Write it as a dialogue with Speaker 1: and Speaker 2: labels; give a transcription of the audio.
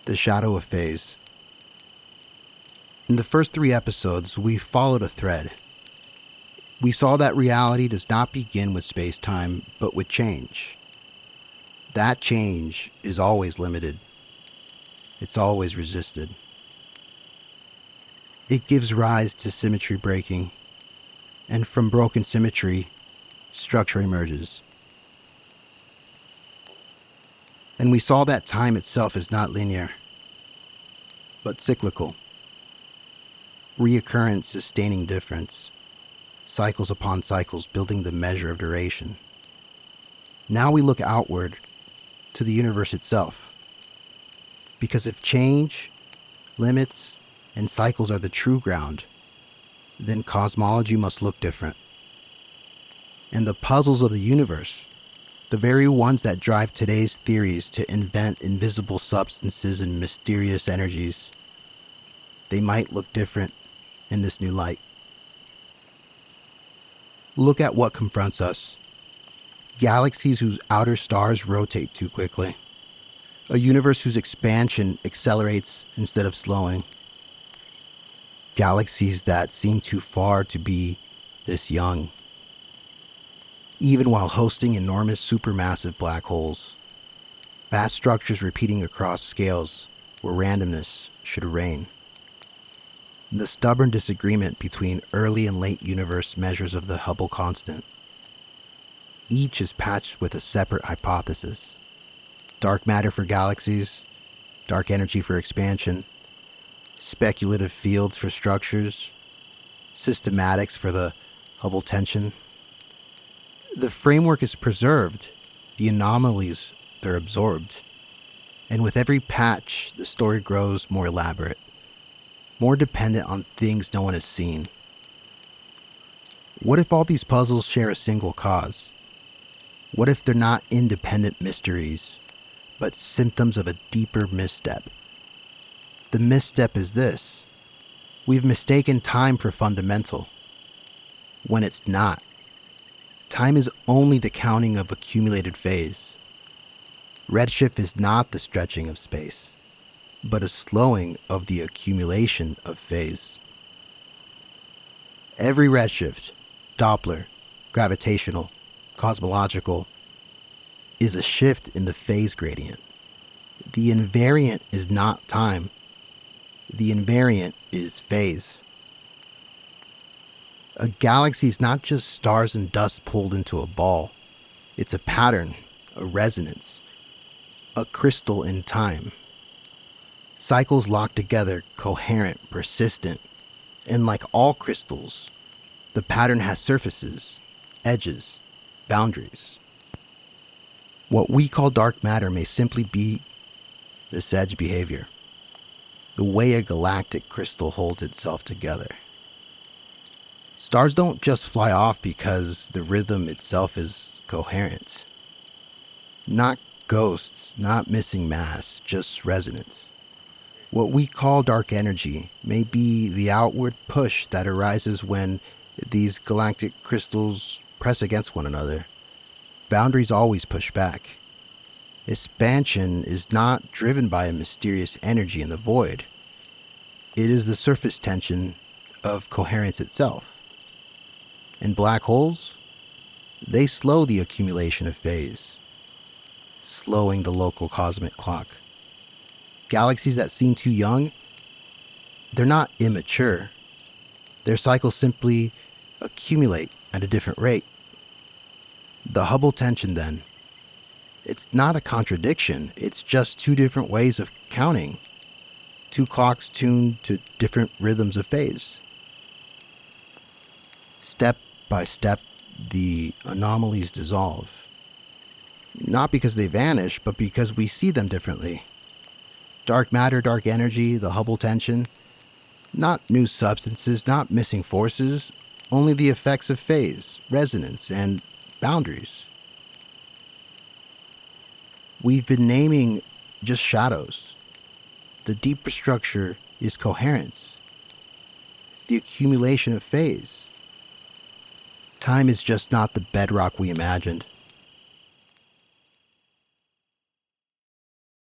Speaker 1: The shadow of phase. In the first 3 episodes, we followed a thread. We saw that reality does not begin with space-time, but with change. That change is always limited. It's always resisted. It gives rise to symmetry breaking, and from broken symmetry, structure emerges. And we saw that time itself is not linear, but cyclical. Reoccurrence sustaining difference, cycles upon cycles building the measure of duration. Now we look outward to the universe itself. Because if change, limits, and cycles are the true ground, then cosmology must look different. And the puzzles of the universe, the very ones that drive today's theories to invent invisible substances and mysterious energies, they might look different in this new light. Look at what confronts us. Galaxies whose outer stars rotate too quickly. A universe whose expansion accelerates instead of slowing. Galaxies that seem too far to be this young. Even while hosting enormous supermassive black holes. Vast structures repeating across scales where randomness should reign. The stubborn disagreement between early and late universe measures of the Hubble constant. Each is patched with a separate hypothesis. Dark matter for galaxies, dark energy for expansion, speculative fields for structures, systematics for the Hubble tension. The framework is preserved, the anomalies, they're absorbed. And with every patch, the story grows more elaborate. More dependent on things no one has seen. What if all these puzzles share a single cause? What if they're not independent mysteries, but symptoms of a deeper misstep? The misstep is this: we've mistaken time for fundamental, when it's not. Time is only the counting of accumulated phase. Redshift is not the stretching of space, but a slowing of the accumulation of phase. Every redshift, Doppler, gravitational, cosmological, is a shift in the phase gradient. The invariant is not time. The invariant is phase. A galaxy is not just stars and dust pulled into a ball. It's a pattern, a resonance, a crystal in time. Cycles locked together, coherent, persistent, and like all crystals, the pattern has surfaces, edges, boundaries. What we call dark matter may simply be this edge behavior, the way a galactic crystal holds itself together. Stars don't just fly off because the rhythm itself is coherent. Not ghosts, not missing mass, just resonance. What we call dark energy may be the outward push that arises when these galactic crystals press against one another. Boundaries always push back. Expansion is not driven by a mysterious energy in the void. It is the surface tension of coherence itself. And black holes, they slow the accumulation of phase, slowing the local cosmic clock. Galaxies that seem too young, they're not immature. Their cycles simply accumulate at a different rate. The Hubble tension, then, it's not a contradiction. It's just 2 different ways of counting. 2 clocks tuned to different rhythms of phase. Step by step, the anomalies dissolve. Not because they vanish, but because we see them differently. Dark matter, dark energy, the Hubble tension. Not new substances, not missing forces, only the effects of phase, resonance, and boundaries. We've been naming just shadows. The deeper structure is coherence. It's the accumulation of phase. Time is just not the bedrock we imagined.